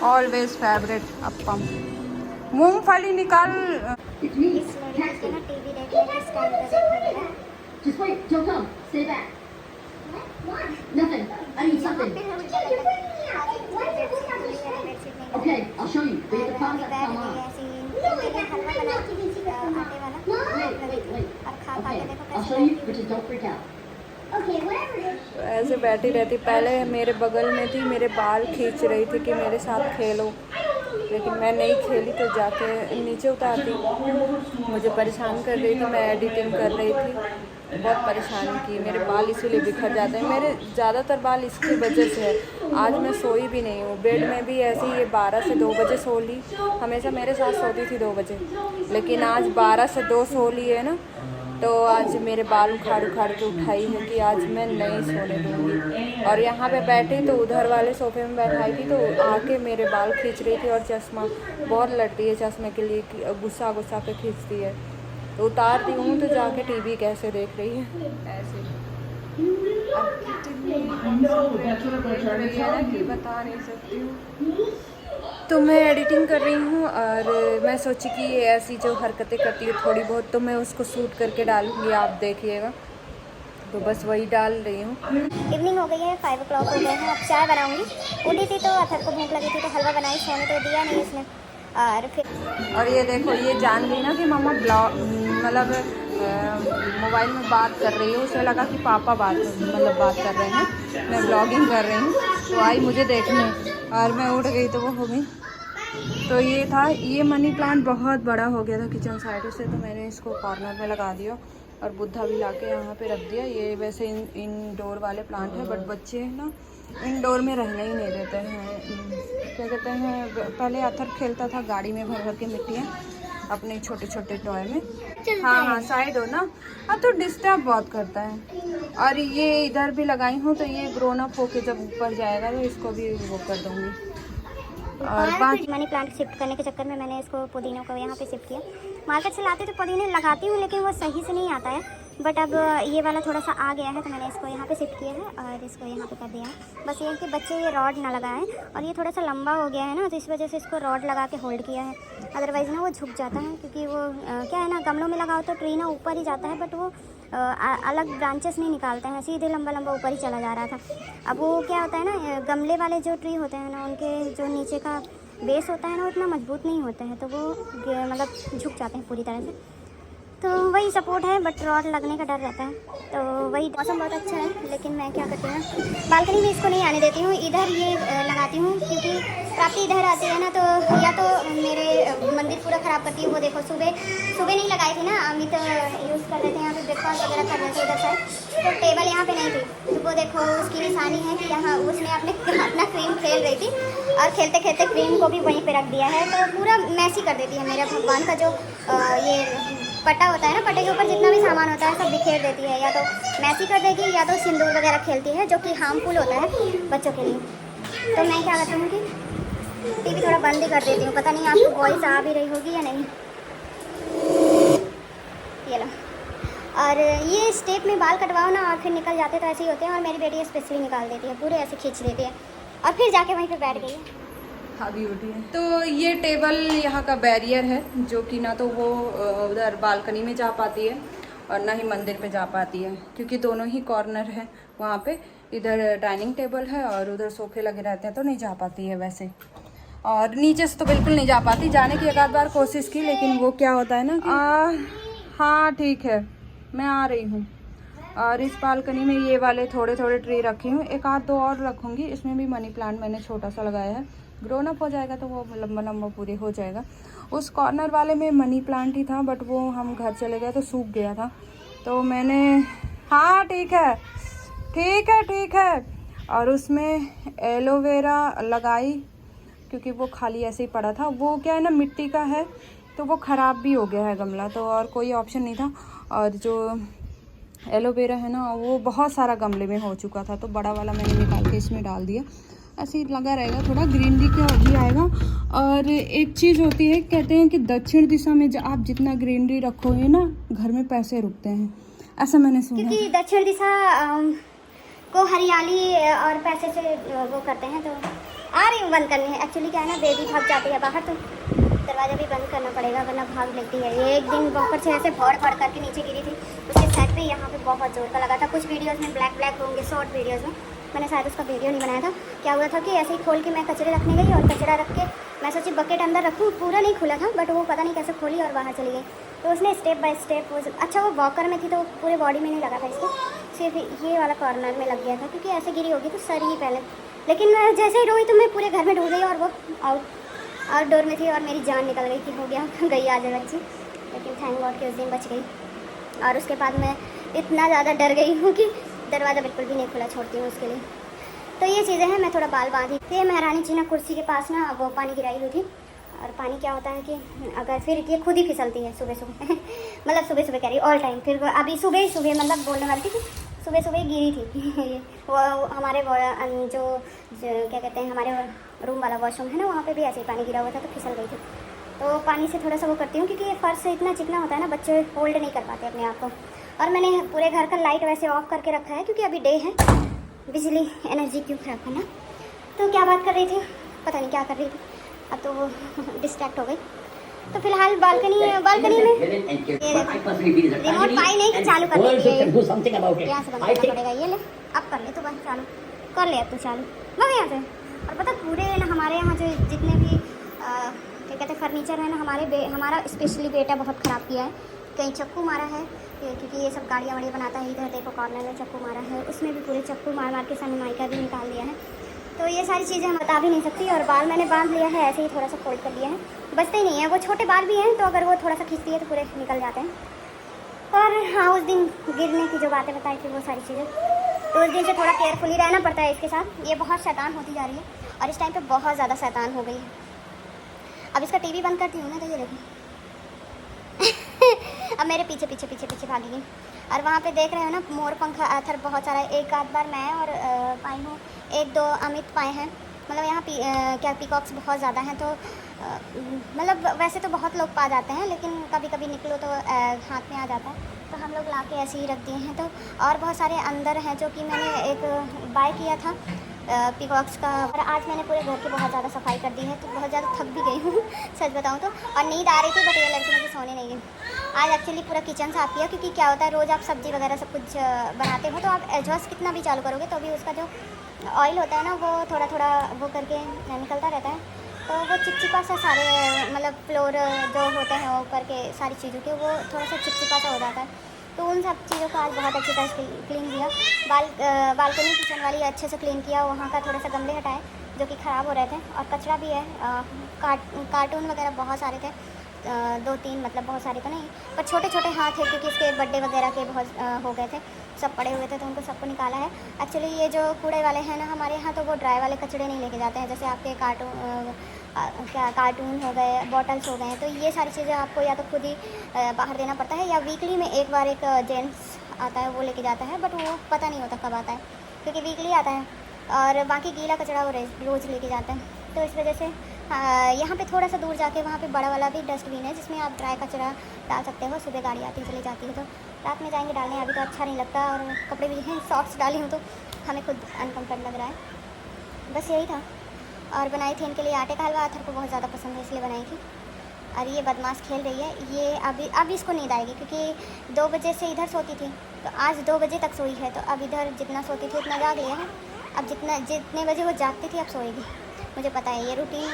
Always favourite appam. मूंगफली निकाल। इस लड़की को ना टीवी देखने के स्टाइल का देखा गया। Just wait, don't come. Stay back. Nothing. I need something. Okay, I'll show you. Wait, the palms that come on. Wait. Okay, I'll show you, but just don't freak out. Okay, whatever. ऐसे बैठी रहती, पहले मेरे बगल में थी, मेरे बाल खींच रही थी कि मेरे साथ खेलो, लेकिन मैं नहीं खेली तो जाके नीचे उतारती। मुझे परेशान कर रही थी, मैं एडिटिंग कर रही थी, बहुत परेशान की। मेरे बाल इसीलिए बिखर जाते हैं, मेरे ज़्यादातर बाल इसकी वजह से है। आज मैं सोई भी नहीं हूँ, बेड में भी ऐसे ही 12 से 2 बजे सो ली। हमेशा मेरे साथ सोती थी 2 बजे, लेकिन आज 12 से 2 सो ली है ना, तो आज मेरे बाल उखाड़ के उठाई है कि आज मैं नहीं सोने दूँगी। और यहाँ पे बैठी तो उधर वाले सोफे में बैठाई थी, तो आके मेरे बाल खींच रही थी। और चश्मा बहुत लड़ती है चश्मे के लिए, गुस्सा पे खींचती है, तो उतारती हूँ तो जाके टीवी कैसे देख रही है ऐसे। कि बता नहीं सकती हूँ। तो मैं एडिटिंग कर रही हूँ और मैं सोची कि ये ऐसी जो हरकतें करती है थोड़ी बहुत, तो मैं उसको शूट करके डालूँगी, आप देखिएगा। तो बस वही डाल रही हूँ। इवनिंग हो गई है, 5 o'clock हो गए हैं। अब चाय बनाऊंगी। उठी थी तो अथर को भूख लगी थी तो हलवा बनाई, सोने तो दिया नहीं इसने। और फिर और ये देखो, ये जान गई ना कि मम्मा मतलब मोबाइल में बात कर रही है, उसे लगा कि पापा बात कर रहे हैं, मैं ब्लॉगिंग कर रही हूँ, तो आई मुझे देखने और मैं उठ गई तो वो हो गई। तो ये था, ये मनी प्लांट बहुत बड़ा हो गया था किचन साइड से, तो मैंने इसको कॉर्नर में लगा दिया और बुद्धा भी लाके यहाँ पे रख दिया। ये वैसे इंडोर वाले प्लांट है, बट बच्चे ना इंडोर में रहने ही नहीं देते हैं। क्या कहते हैं, पहले अथर खेलता था गाड़ी में भर के मिट्टियाँ अपने छोटे टॉय में। हाँ साइड हो ना, हाँ तो डिस्टर्ब बहुत करता है। और ये इधर भी लगाई हूँ, तो ये ग्रोन अप होके जब ऊपर जाएगा तो इसको भी वो कर दूँगी। और बाकी मनी प्लांट शिफ्ट करने के चक्कर में मैंने इसको पुदीनों को यहाँ पे शिफ्ट किया। मार्केट से लाते तो पुदीने लगाती हूँ, लेकिन वो सही से नहीं आता है। बट अब ये वाला थोड़ा सा आ गया है, तो मैंने इसको यहाँ पे शिफ्ट किया है और इसको यहाँ पे कर दिया है। बस ये है कि बच्चे ये रॉड ना लगाएं, और ये थोड़ा सा लंबा हो गया है ना, तो इस वजह से इसको रॉड लगा के होल्ड किया है। अदरवाइज़ ना वो झुक जाता है, क्योंकि वो क्या है ना, गमलों में लगाओ तो ट्री ना ऊपर ही जाता है, बट वो अलग ब्रांचेस नहीं निकालते हैं, सीधे लंबा ऊपर ही चला जा रहा था। अब वो क्या होता है ना, गमले वाले जो ट्री होते हैं ना, उनके जो नीचे का बेस होता है ना, उतना मजबूत नहीं होता है, तो वो मतलब झुक जाते हैं पूरी तरह से। तो वही सपोर्ट है, बट रॉड लगने का डर रहता है। तो वही, मौसम बहुत अच्छा है, लेकिन मैं क्या करती हूँ, बालकनी में इसको नहीं आने देती हूँ, इधर ये लगाती हूँ, क्योंकि प्राप्ति इधर आती है ना, तो या तो मेरे मंदिर पूरा ख़राब करती है। वो देखो, सुबह नहीं लगाई थी ना, अमित यूज़ कर रहे थे यहाँ पे, ब्रेकफास्ट वगैरह कर रहे थे उधर साइड, तो टेबल यहाँ पे नहीं थी, तो वो देखो उसकी निशानी है कि यहाँ उसने अपना क्रीम खेल रही थी, और खेलते खेलते क्रीम को भी वहीं पे रख दिया है। तो पूरा मैसी कर देती है। मेरा भगवान का जो ये पट्टा होता है ना, पट्टे के ऊपर जितना भी सामान होता है सब बिखेर देती है, या तो मैसी कर देगी या तो सिंदूर वगैरह खेलती है, जो कि हार्मफुल होता है बच्चों के लिए। तो मैं क्या करती हूँ कि टीवी थोड़ा बंद ही कर देती हूँ। पता नहीं आपको वॉइस आ भी रही होगी या नहीं। ये लो, और ये स्टेप में बाल कटवाओ ना और फिर निकल जाते तो ऐसे ही होते हैं, और मेरी बेटी स्पेशली निकाल देती है, पूरे ऐसे खींच देती है, और फिर जाके वहीं पे बैठ गई है। हाँ ब्यूटी है। तो ये टेबल यहाँ का बैरियर है, जो कि ना तो वो उधर बालकनी में जा पाती है और ना ही मंदिर पे जा पाती है, क्योंकि दोनों ही कॉर्नर है वहाँ पे। इधर डाइनिंग टेबल है और उधर सोफे लगे रहते हैं, तो नहीं जा पाती है वैसे। और नीचे से तो बिल्कुल नहीं जा पाती, जाने की एक आध बार कोशिश की, लेकिन वो क्या होता है ना कि हाँ ठीक है, मैं आ रही हूँ। और इस बालकनी में ये वाले थोड़े ट्री रखी हूँ, एक आध दो और रखूँगी। इसमें भी मनी प्लांट मैंने छोटा सा लगाया है, ग्रोन अप हो जाएगा तो वो लंबा पूरे हो जाएगा। उस कॉर्नर वाले में मनी प्लांट ही था, बट वो हम घर चले गए तो सूख गया था, तो मैंने हाँ ठीक है और उसमें एलोवेरा लगाई, क्योंकि वो खाली ऐसे ही पड़ा था। वो क्या है ना, मिट्टी का है, तो वो ख़राब भी हो गया है गमला, तो और कोई ऑप्शन नहीं था। और जो एलोवेरा है ना, वो बहुत सारा गमले में हो चुका था, तो बड़ा वाला मैंने निकाल के इसमें डाल दिया। ऐसे ही लगा रहेगा, थोड़ा ग्रीनरी का भी आएगा। और एक चीज़ होती है, कहते हैं कि दक्षिण दिशा में आप जितना ग्रीनरी रखोगे ना, घर में पैसे रुकते हैं, ऐसा मैंने सुना। क्योंकि दक्षिण दिशा को हरियाली और पैसे से वो करते हैं, तो आ रही हूँ बंद करने है। एक्चुअली क्या है ना, बेबी भाग जाती है बाहर तो दरवाज़ा भी बंद करना पड़ेगा वरना भाग लेती है। ये एक दिन वॉकर से ऐसे भौड़ भड़ करके नीचे गिरी थी, उसके साइड पे यहाँ पे बहुत जोर का लगा था। कुछ वीडियोस में ब्लैक ब्लैक होंगे, शॉर्ट वीडियोस में, मैंने शायद उसका वीडियो नहीं बनाया था। क्या हुआ था कि ऐसे ही खोल के मैं कचरे रखने गई और कचरा रख के मैं सोची बकेट अंदर रखूँ, पूरा नहीं खुला था बट वो पता नहीं कैसे खोली और बाहर चली गई। तो उसने स्टेप बाय स्टेप अच्छा वो वॉकर में थी तो पूरे बॉडी में नहीं लगा था इसको, सिर्फ ये वाला कॉर्नर में लग गया था क्योंकि ऐसे गिरी होगी तो सर ही पहले। लेकिन जैसे ही रोई तो मैं पूरे घर में ढूंढ गई और वो आउटडोर में थी और मेरी जान निकल गई कि हो गया गई आज बच्ची। लेकिन थैंक गॉड कि उस दिन बच गई। और उसके बाद मैं इतना ज़्यादा डर गई हूँ कि दरवाज़ा बिल्कुल भी नहीं खुला छोड़ती हूँ उसके लिए। तो ये चीज़ें हैं, मैं थोड़ा बाल बांधी। ये महारानी जी ना कुर्सी के पास ना वो पानी गिराई हुई थी। और पानी क्या होता है कि अगर फिर ये खुद ही फिसलती है सुबह सुबह मतलब सुबह सुबह कह रही ऑल टाइम। फिर अभी सुबह ही मतलब बोलने वाली थी कि सुबह सुबह गिरी थी वो हमारे जो क्या कहते हैं हमारे रूम वाला वॉशरूम है ना, वहाँ पे भी ऐसे ही पानी गिरा हुआ था तो फिसल गई थी। तो पानी से थोड़ा सा वो करती हूँ क्योंकि ये फर्श इतना चिकना होता है ना, बच्चे होल्ड नहीं कर पाते अपने आप को। और मैंने पूरे घर का लाइट वैसे ऑफ करके रखा है क्योंकि अभी डे है, बिजली एनर्जी क्यों खराब करना। तो क्या बात कर रही थी, पता नहीं क्या कर रही थी, अब तो वो डिस्ट्रैक्ट हो गई। तो फिलहाल बालकनी में रिमोट पाई नहीं कि चालू कर दिया, यहाँ से बंद करना पड़ेगा। ये ले अब कर ले तो बस चालू कर ले, अब तो चालू वो यहाँ से। और पता पूरे ना हमारे यहाँ जो जितने भी क्या कहते हैं फर्नीचर है ना, हमारा स्पेशली बेटा बहुत ख़राब किया है। कहीं चक्कू मारा है क्योंकि ये सब गाड़ियाँ वाड़ियाँ बनाता है। इधर देखो कॉर्नर में चक्कू मारा है, उसमें भी पूरे चक्कू मार मार के सनमाई का भी निकाल दिया है। तो ये सारी चीज़ें हम बता भी नहीं सकती। और बाल मैंने बांध लिया है, ऐसे ही थोड़ा सा फोल्ड कर लिया है, बचते ही नहीं है। वो छोटे बाल भी हैं तो अगर वो थोड़ा सा खींचती है तो पूरे निकल जाते हैं। और हाँ, उस दिन गिरने की जो बातें बताई थी वो सारी चीज़ें, तो उस दिन से थोड़ा केयरफुली रहना पड़ता है इसके साथ। ये बहुत शैतान होती जा रही है और इस टाइम पे बहुत ज़्यादा शैतान हो गई है। अब इसका टीवी बंद करती हूँ ना तो ये देखो अब मेरे पीछे पीछे पीछे पीछे भागेगी। और वहाँ पे देख रहे हो ना मोर पंख आथर बहुत सारा, एक आध बार मैं और पाई हूँ, एक दो अमित पाए हैं। मतलब यहाँ क्या पीकॉक्स बहुत ज़्यादा हैं। तो मतलब वैसे तो बहुत लोग पा जाते हैं लेकिन कभी कभी निकलो तो हाथ में आ जाता है, तो हम लोग ला के ऐसे ही रख दिए हैं। तो और बहुत सारे अंदर हैं जो कि मैंने एक बाय किया था पीकॉक्स का। और आज मैंने पूरे घर की बहुत ज़्यादा सफाई कर दी है तो बहुत ज़्यादा थक भी गई हूँ सच बताऊँ तो। और नींद आ रही थी बट ये लड़की मुझे सोने नहीं गई। आज एक्चुअली पूरा किचन साफ किया क्योंकि क्या होता है रोज़ आप सब्ज़ी वगैरह सब कुछ बनाते हो तो आप एडजस्ट कितना भी चालू करोगे तो भी उसका जो ऑयल होता है ना वो थोड़ा थोड़ा वो करके निकलता रहता है। तो वो चिपचिपा सा सारे मतलब फ्लोर जो होते हैं ऊपर के सारी चीज़ों के वो थोड़ा सा चिपचिपा सा हो जाता है। तो उन सब चीज़ों को आज बहुत अच्छी तरह से क्लीन किया। बालकनी किचन वाली अच्छे से क्लीन किया। वहाँ का थोड़ा सा गमले हटाए जो कि ख़राब हो रहे थे और कचरा भी है। कार्टून वगैरह बहुत सारे थे, 2-3 मतलब बहुत सारे तो नहीं पर छोटे छोटे हाँ थे क्योंकि इसके बर्थडे वगैरह के बहुत हो गए थे, सब पड़े हुए थे तो उनको सबको निकाला है। एक्चुअली ये जो कूड़े वाले हैं ना हमारे यहाँ तो वो ड्राई वाले कचड़े नहीं लेके जाते हैं, जैसे आपके कार्टून हो गए, बॉटल्स हो गए, तो ये सारी चीज़ें आपको या तो खुद ही बाहर देना पड़ता है या वीकली में एक बार एक जेंट्स आता है वो लेके जाता है, बट वो पता नहीं होता कब आता है क्योंकि वीकली आता है। और बाकी गीला कचरा वो रोज़ लेके जाता है। तो इस वजह से यहाँ पे थोड़ा सा दूर जाके वहाँ पे बड़ा वाला भी डस्टबिन है जिसमें आप ड्राई कचरा डाल सकते हो। सुबह गाड़ी आती चली जाती है तो रात में जाएंगे डालने, अभी तो अच्छा नहीं लगता और कपड़े भी हैं शॉर्ट्स डाली हूँ तो हमें खुद अनकम्फर्ट लग रहा है। बस यही था। और बनाई थी इनके लिए आटे का हलवा, अथर को बहुत ज़्यादा पसंद है इसलिए बनाई थी। और ये बदमाश खेल रही है, ये अभी इसको नींद आएगी क्योंकि 2 बजे से इधर सोती थी तो आज 2 बजे तक सोई है। तो अब इधर जितना सोती थी उतना जाग लिया है, अब जितने बजे वो जागती थी अब सोएगी। मुझे पता है ये रूटीन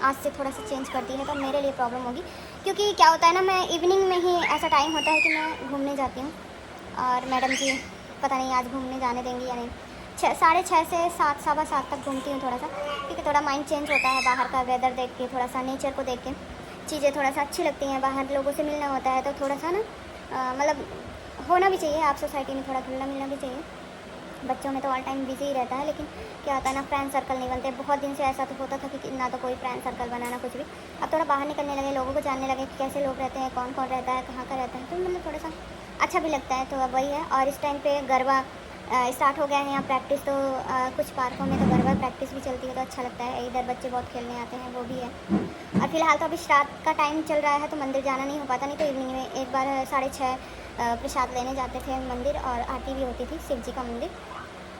आज से थोड़ा सा चेंज करती है तो मेरे लिए प्रॉब्लम होगी क्योंकि क्या होता है ना, मैं इवनिंग में ही ऐसा टाइम होता है कि मैं घूमने जाती हूँ और मैडम जी पता नहीं आज घूमने जाने देंगी या नहीं। 6:30 से 7, 7:15 तक घूमती हूँ थोड़ा सा क्योंकि थोड़ा माइंड चेंज होता है, बाहर का वेदर देख के, थोड़ा सा नेचर को देख के चीज़ें थोड़ा सा अच्छी लगती हैं। बाहर लोगों से मिलना होता है तो थोड़ा सा ना मतलब होना भी चाहिए, आप सोसाइटी में थोड़ा घुलना मिलना भी चाहिए। बच्चों में तो ऑल टाइम बिजी ही रहता है लेकिन क्या होता है ना, फ्रेंड सर्कल नहीं बनते। बहुत दिन से ऐसा तो होता था कि ना तो कोई फ्रेंड सर्कल बनाना कुछ भी। अब थोड़ा बाहर निकलने लगे, लोगों को जानने लगे कि कैसे लोग रहते हैं, कौन कौन रहता है, कहाँ का रहता है, तो मतलब थोड़ा सा अच्छा भी लगता है। तो अब वही है। और इस टाइम पे गरबा स्टार्ट हो गया है यहाँ प्रैक्टिस, तो कुछ पार्कों में तो गरबा प्रैक्टिस भी चलती है तो अच्छा लगता है। इधर बच्चे बहुत खेलने आते हैं, वो भी है। और फिलहाल तो अभी रात का टाइम चल रहा है तो मंदिर जाना नहीं हो पाता, नहीं तो इवनिंग में एक बार 6:30 प्रसाद लेने जाते थे मंदिर और आरती भी होती थी शिव जी का मंदिर।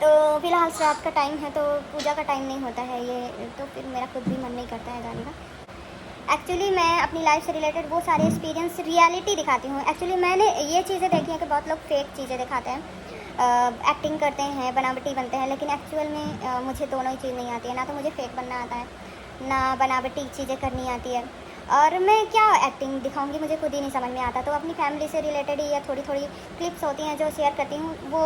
तो फिलहाल रात का टाइम है, तो पूजा का टाइम नहीं होता है ये, तो फिर मेरा खुद भी मन नहीं करता है जाने का। एक्चुअली मैं अपनी लाइफ से रिलेटेड वो सारे एक्सपीरियंस रियलिटी दिखाती हूँ। एक्चुअली मैंने ये चीज़ें देखी हैं कि बहुत लोग फेक चीज़ें दिखाते हैं, एक्टिंग करते हैं, बनावटी बनते हैं, लेकिन एक्चुअल में मुझे दोनों ही चीज़ नहीं आती है। ना तो मुझे फेक बनना आता है, ना बनावटी चीज़ें करनी आती है, और मैं क्या एक्टिंग दिखाऊंगी, मुझे खुद ही नहीं समझ में आता। तो अपनी फैमिली से रिलेटेड ही या थोड़ी थोड़ी क्लिप्स होती हैं जो शेयर करती हूँ, वो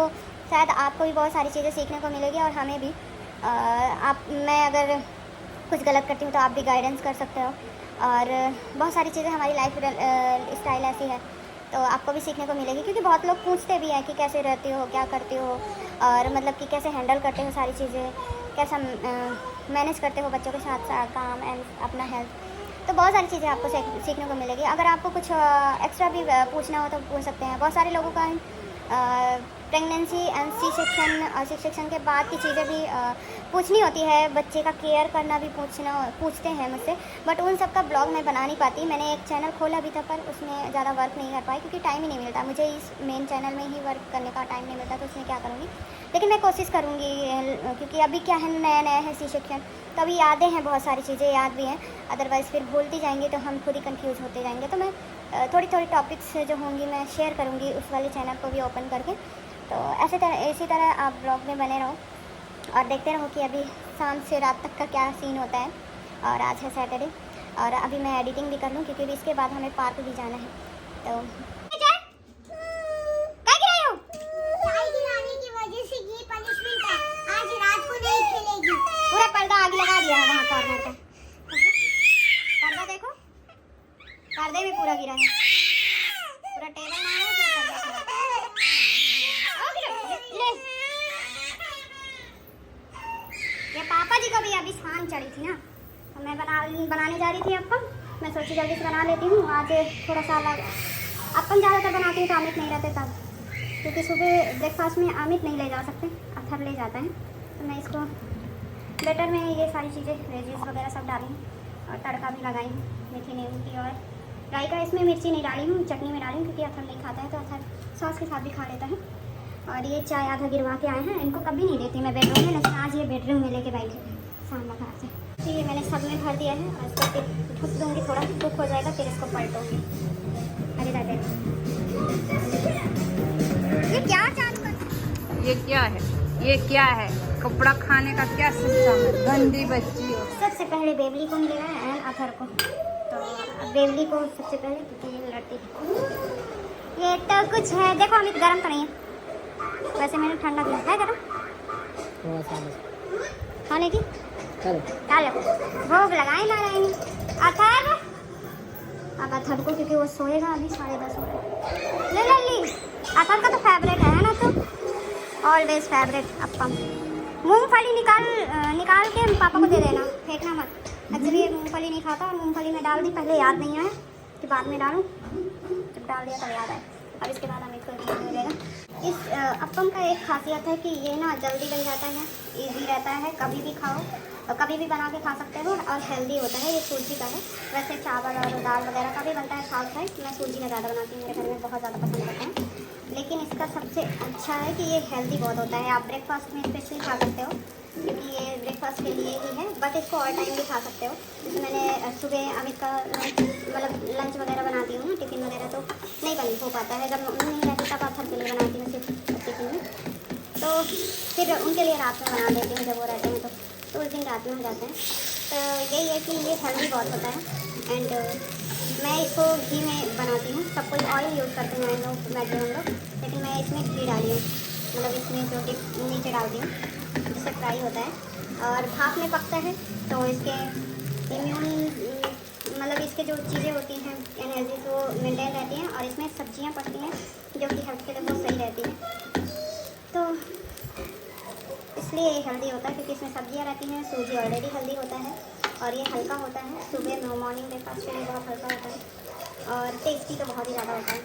शायद आपको भी बहुत सारी चीज़ें सीखने को मिलेगी और हमें भी। मैं अगर कुछ गलत करती हूँ तो आप भी गाइडेंस कर सकते हो, और बहुत सारी चीज़ें हमारी लाइफ स्टाइल ऐसी है तो आपको भी सीखने को मिलेगी। क्योंकि बहुत लोग पूछते भी हैं कि कैसे रहती हो, क्या करती हो, और मतलब कि कैसे हैंडल करते हो सारी चीज़ें, कैसा मैनेज करते हो बच्चों के साथ साथ काम एंड अपना हेल्थ। तो बहुत सारी चीज़ें आपको सीखने को मिलेगी। अगर आपको कुछ एक्स्ट्रा भी पूछना हो तो पूछ सकते हैं। बहुत सारे लोगों का प्रेगनेंसी एंड सी सेक्शन के बाद की चीज़ें भी पूछनी होती है, बच्चे का केयर करना भी पूछते हैं मुझसे, बट उन सब का ब्लॉग मैं बना नहीं पाती। मैंने एक चैनल खोला भी था पर उसमें ज़्यादा वर्क नहीं कर पाई क्योंकि टाइम ही नहीं मिलता मुझे। इस मेन चैनल में ही वर्क करने का टाइम नहीं मिलता, तो उसमें क्या करूँगी। लेकिन मैं कोशिश करूँगी, क्योंकि अभी क्या है, नया नया है सी सेक्शन, तो अभी यादें हैं, बहुत सारी चीज़ें याद भी हैं, अदरवाइज़ फिर भूलती जाएंगी तो हम खुद ही कंफ्यूज होते जाएंगे। तो मैं थोड़ी थोड़ी टॉपिक्स जो होंगी मैं शेयर करूँगी उस वाले चैनल को भी ओपन करके। तो इसी तरह आप ब्लॉग में बने रहो और देखते रहो कि अभी शाम से रात तक का क्या सीन होता है। और आज है सैटरडे, और अभी मैं एडिटिंग भी कर लूँ क्योंकि अभी इसके बाद हमें पार्क भी जाना है। तो पूरा पर्दा आगे लगा दिया है वहाँ कॉर्नर का, पर्दा देखो, पर्दे में पूरा गिरा है, पूरा टेबल ना है, पूरा पर्दा ले। ये पापा जी को भी अभी शाम चढ़ी थी ना, तो मैं बनाने जा रही थी अपन। मैं सोची जल्दी से बना लेती हूँ। आज थोड़ा सा अलग, अपन ज़्यादातर बनाती हूँ तो अमित नहीं रहते तब, क्योंकि सुबह ब्रेकफास्ट में अमित नहीं ले जा सकते, अथर ले जाता है। तो मैं इसको बैटर में ये सारी चीज़ें वेजीज वगैरह सब डाली और तड़का भी लगाई हूँ, मेथी नींबू की और राई का। इसमें मिर्ची नहीं डाली हूँ, चटनी में डाली हूँ क्योंकि अथर नहीं खाता है, तो अथर सॉस के साथ भी खा लेता है। और ये चाय आधा गिरवा के आए हैं, इनको कभी नहीं देती मैं बेडरूम में, लेकिन आज ये बेडरूम में लेके बैठे सामने घर से। तो ये मैंने सब में भर दिया है और इसको फिर ढक दूँगी, थोड़ा कुक हो जाएगा फिर इसको पलटूँगी। अरे दादा ये क्या चालू कर, ये क्या है, ये क्या है, कपड़ा खाने का क्या सिस्टम है, गंदी बच्ची हो। सबसे पहले बेबली को मिलेगा एंड अथर को, तो बेबली को सबसे पहले, क्योंकि ये लड़ती है। ये तो कुछ है, देखो अमित गर्म तो नहीं है, वैसे मैंने ठंडा किया है, गर्म खाने की डालो, भोग लगाए ना लाएंगे अथर। अब अथर को, क्योंकि वो सोएगा अभी 10:30 हो रहे, ले ली। अथर का तो फेवरेट है ना, तो ऑलवेज फेवरेट अप्पम। मूंगफली निकाल के पापा को दे देना, फेंकना मत। एक्चुअली ये मूंगफली नहीं खाता और मूंगफली में डाल दी, पहले याद नहीं आया कि बाद में डालूं, जब डाल दिया तब याद आया। अब इसके बाद हमें इसको मिलेगा। इस अप्पम का एक खासियत है कि ये ना जल्दी बन जाता है, इजी रहता है, कभी भी खाओ और कभी भी बना के खा सकते हो, और हेल्दी होता है। ये सूजी का है, वैसे चावल और दाल वगैरह का भी बनता है साउथ साइड, मैं सूजी में ज़्यादा बनाती हूँ, मेरे घर में बहुत ज़्यादा पसंद करते हैं। लेकिन इसका सबसे अच्छा है कि ये हेल्दी बहुत होता है, आप ब्रेकफास्ट में स्पेशली खा सकते हो, क्योंकि ये ब्रेकफास्ट के लिए ही है, बट इसको और टाइम भी खा सकते हो। तो मैंने सुबह अमित का मतलब लंच वगैरह बनाती हूँ, टिफ़िन वगैरह तो नहीं बन हो पाता है, जब मम्मी नहीं रहती तब अथर के लिए बनाती हूँ सिर्फ टिफ़िन में, तो फिर उनके लिए रात में बना देती हूँ जब वो रहते हैं तो उस दिन रात में हो जाते हैं। तो यही है कि ये हेल्दी बहुत होता है। एंड मैं इसको घी में बनाती हूँ, सब कोई ऑयल यूज़ करते हैं लोग, मैक्सिमम लोग, लेकिन मैं इसमें घी डाली हूँ, मतलब इसमें जो कि नीचे डालती हूँ जिससे फ्राई होता है और भाप में पकता है, तो इसके इम्यून मतलब इसके जो चीज़ें होती हैं एनर्जी वो मेंटेन रहती हैं, और इसमें सब्जियाँ पड़ती हैं जो कि हेल्थ के लिए बहुत सही रहती हैं। तो इसलिए ये हेल्दी होता है क्योंकि इसमें सब्जियाँ रहती हैं, सूजी ऑलरेडी हेल्दी होता है और ये हल्का होता है, सुबह मॉर्निंग ब्रेकफास्ट के लिए बहुत हल्का होता है और टेस्टी तो बहुत ही ज़्यादा होता है,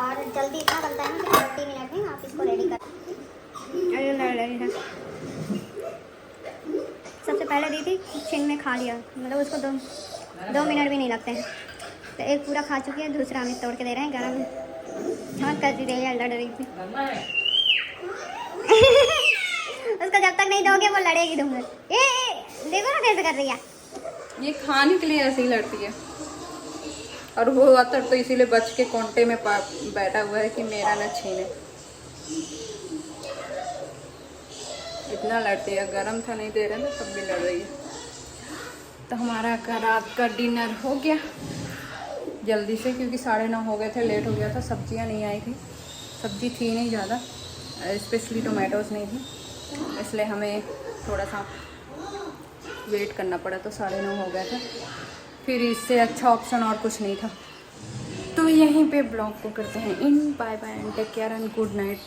और जल्दी इतना बनता है ना कि 30 मिनट में आप इसको रेडी कर। सबसे पहले दी थी, छिन में खा लिया, मतलब उसको 2 मिनट भी नहीं लगते हैं, तो एक पूरा खा चुकी है, दूसरा हमें तोड़ के दे रहे हैं गरम। झाँक कर दी रही है, लड़ रही थी। उसको जब तक नहीं दोगे वो लड़ेगी तुमसे। देखो ना कैसे कर रही है। ये खाने के लिए ऐसे ही लड़ती है। और वो अतर तो इसीलिए बच के कांटे में बैठा हुआ है कि मेरा न छीने। इतना लड़ती है, गरम था नहीं दे रहे ना तब भी लड़ रही है। तो हमारा रात का डिनर हो गया जल्दी से, क्योंकि 9:30 हो गए थे, लेट हो गया था। सब्जियां नहीं आई थी, सब्जी थी नहीं ज़्यादा, स्पेशली टोमेटोज़ नहीं थी, इसलिए हमें थोड़ा सा वेट करना पड़ा। तो 9:30 हो गया था, फिर इससे अच्छा ऑप्शन और कुछ नहीं था। तो यहीं पे ब्लॉग को करते हैं इन। Bye bye and take care and good night.